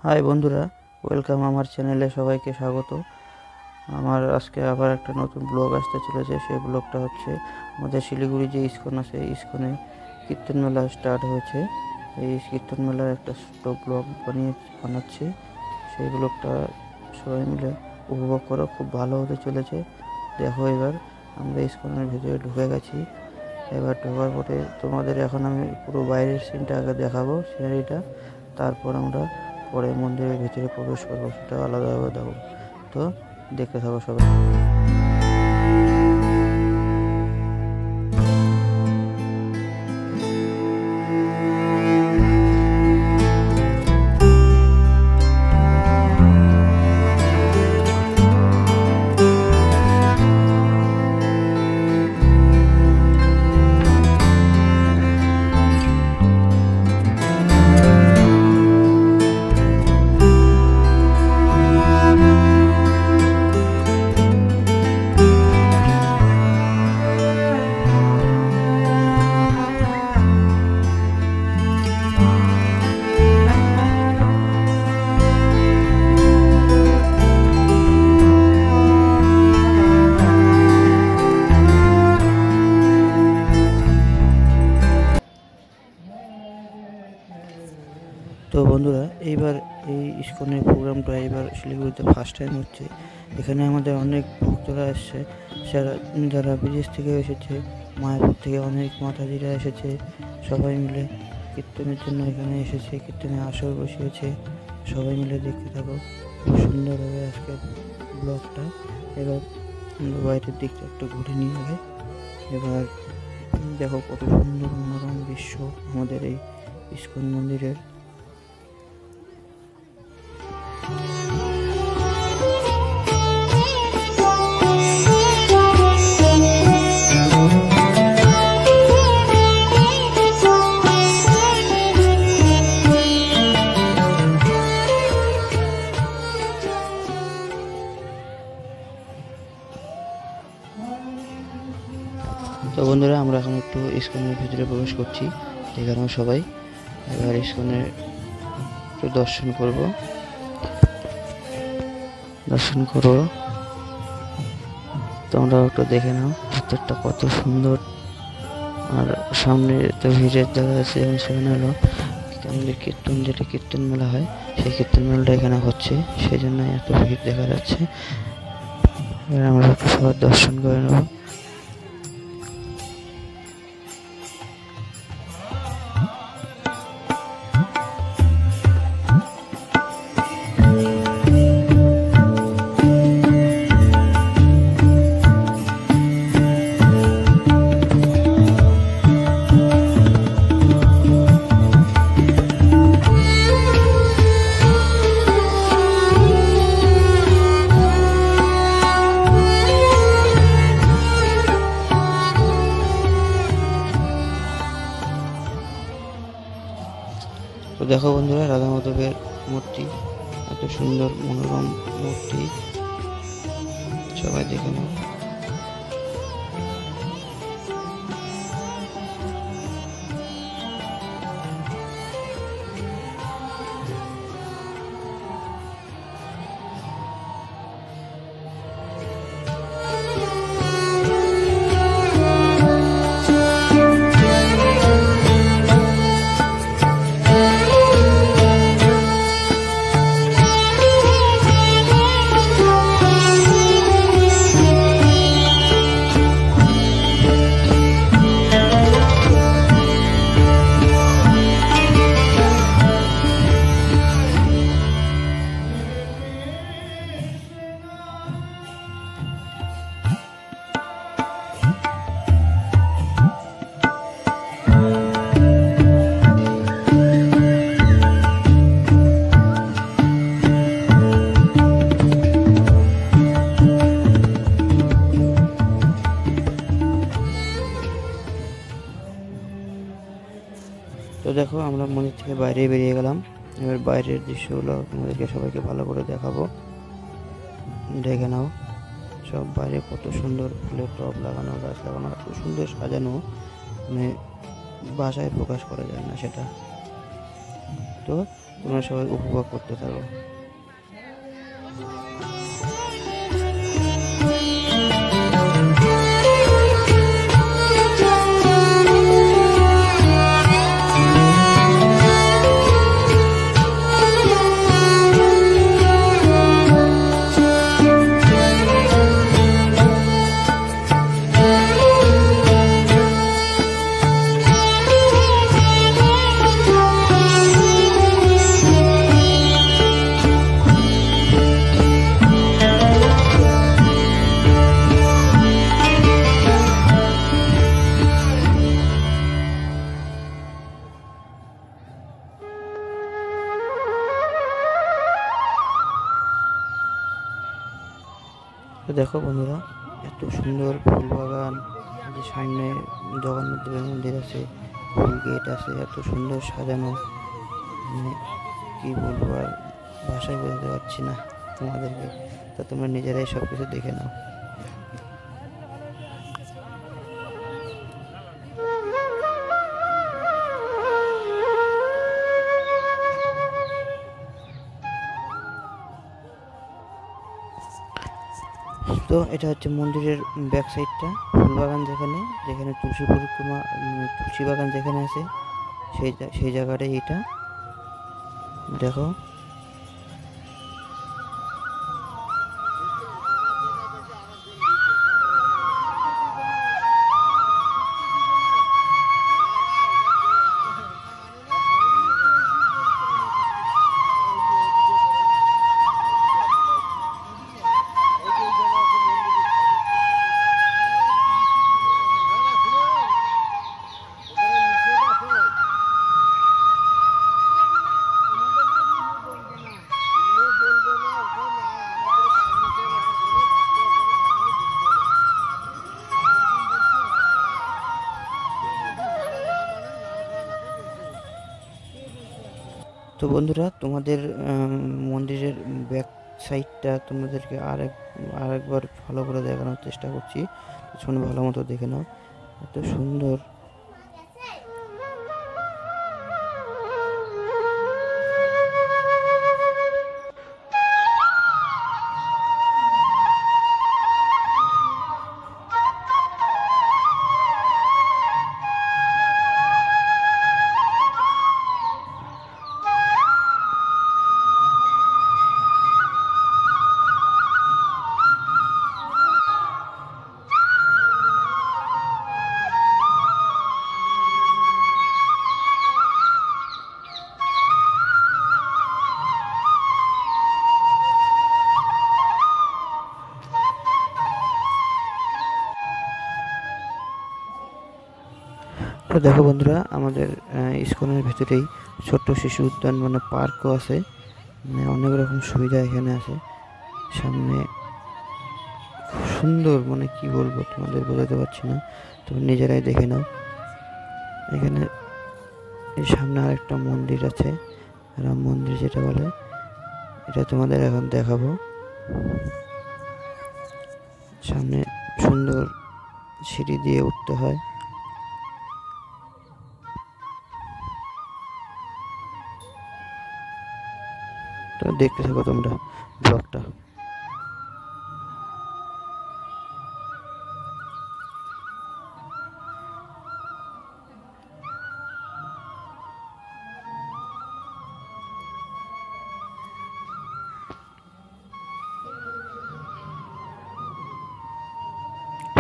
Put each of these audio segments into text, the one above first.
High বন্ধুরা, welcome আমার চ্যানেলে। সবাইকে স্বাগত। আমার আজকে আবার একটা নতুন ব্লগ আসতে চলেছে। সেই ব্লগটা হচ্ছে আমাদের শিলিগুড়ি যে ইস্কন আছে, ইস্কনে কীর্তন মেলা স্টার্ট হয়েছে। এই কীর্তন মেলার একটা ছোট্ট ব্লগ বানাচ্ছি। সেই ব্লগটা সবাই মিলে উপভোগ করো, খুব ভালো হতে চলেছে। দেখো, এবার আমরা ইস্কনের ভিতরে ঢুকে গেছি। এবার ঢোকার পরে তোমাদের এখন আমি পুরো বাইরের সিনটা আগে দেখাবো, সিনারিটা। তারপর আমরা পরে মন্দিরের ভিতরে প্রবেশ করবো, সেটা আলাদাভাবে দেবো। তো দেখতে থাকো সবাই। তো বন্ধুরা, এইবার এই ইস্কনের প্রোগ্রামটা এবার শিলিগুড়িতে ফার্স্ট টাইম হচ্ছে। এখানে আমাদের অনেক ভক্তরা এসছে, যারা বিদেশ থেকে এসেছে, মায়াপুর থেকে অনেক মাতাজিরা এসেছে। সবাই মিলে কীর্তনের জন্য এখানে এসেছে, কীর্তনে আসর বসিয়েছে। সবাই মিলে দেখতে থাকো, খুব সুন্দর হবে আজকের ব্লগটা। এবার বাইরের দিকটা একটু ঘুরে নিয়ে যাবে। এবার দেখো কত সুন্দর মনোরম দৃশ্য আমাদের এই ইস্কন মন্দিরের। তো বন্ধুরা, আমরা এখন একটু ইস্কনের ভিতরে প্রবেশ করছি। এখানে সবাই এবার ইস্কনের একটু দর্শন করব। তোমরা একটু দেখে নাও ভিতরটা কত সুন্দর। আর সামনে তো ভিড়ের জায়গা আছে, এবং সেখানে হলো আমাদের যেটা কীর্তন মেলা হয়, সেই কীর্তন মেলাটা এখানে হচ্ছে, সেই জন্য এত ভিড় দেখা যাচ্ছে। এবার আমরা একটু সবার দর্শন করে নেব। তো দেখো বন্ধুরা, রাধা মাধবের মূর্তি, এত সুন্দর মনোরম মূর্তি, সবাই দেখে নাও। তো দেখো, আমরা মন্দির থেকে বাইরে বেরিয়ে গেলাম। এবার বাইরের দৃশ্যগুলো তোমাদেরকে সবাইকে ভালো করে দেখাবো, দেখে নাও। সব বাইরে কত সুন্দর ফুলের টব লাগানো, গাছ লাগানো, এত সুন্দর সাজানো, মানে ভাষায় প্রকাশ করা যায় না সেটা। তো তোমরা সবাই উপভোগ করতে থাকো। তো দেখো বন্ধুরা, এত সুন্দর ফুল বাগান, যে সামনে জগন্নাথ দেবের মন্দির আছে, ফুল গেট আছে, এত সুন্দর সাজানো, মানে কি বলবো আর ভাষায় বোঝাতে পারছি না তোমাদেরকে। তা তোমরা নিজেরাই সব কিছু দেখে নাও। তো এটা হচ্ছে মন্দিরের ব্যাক সাইডটা, ফুলবাগান যেখানে যেখানে তুলসী পরিক্রমা, তুলসী বাগান যেখানে আছে সেই জায়গাটাই এটা দেখো। তো বন্ধুরা, তোমাদের মন্দিরের ব্যাক সাইডটা তোমাদেরকে আরেকবার ভালো করে দেখানোর চেষ্টা করছি, শুনে ভালো মতো দেখে নাও। এত সুন্দর, তো দেখো বন্ধুরা, আমাদের ইস্কনের ভেতরেই ছোট্ট শিশু উদ্যান মানে পার্কও আছে, মানে অনেক রকম সুবিধা এখানে আছে। সামনে খুব সুন্দর, মানে কি বলবো তোমাদের বোঝাতে পারছি না, তুমি নিজেরাই দেখে নাও। এখানে এই সামনে আরেকটা মন্দির আছে, রাম মন্দির যেটা বলে, এটা তোমাদের এখন দেখাবো। সামনে সুন্দর সিঁড়ি দিয়ে উঠতে হয়। তো দেখতে থাকো তোমরা ব্লগটা।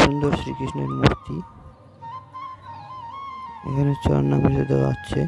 সুন্দর শ্রীকৃষ্ণের মূর্তি, এখানে চরণামৃত দেওয়া আছে।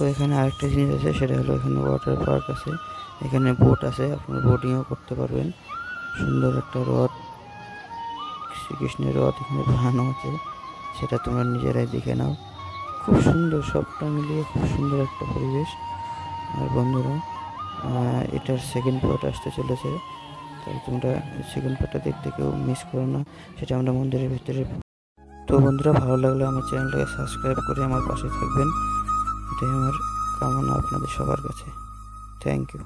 তো এখানে আরেকটা জিনিস আছে, সেটা হলো এখানে ওয়াটার পার্ক আছে, এখানে বোট আছে, আপনারা বোটিংও করতে পারবেন। সুন্দর একটা হ্রদ, শ্রীকৃষ্ণের রথ এখানে বানানো আছে, সেটা তোমরা নিজেরাই দেখে নাও। খুব সুন্দর, সবটা মিলিয়ে খুব সুন্দর একটা পরিবেশ। আর বন্ধুরা, এটার সেকেন্ড পার্ট আসতে চলেছে, তাই তোমরা সেকেন্ড পার্টটা দেখতে কেউ মিস করো না। সেটা আমরা মন্দিরের ভিতরে। তো বন্ধুরা, ভালো লাগলে আমার চ্যানেলটাকে সাবস্ক্রাইব করে আমার পাশে থাকবেন, এটাই আমার কামনা আপনাদের সবার কাছে। Thank you.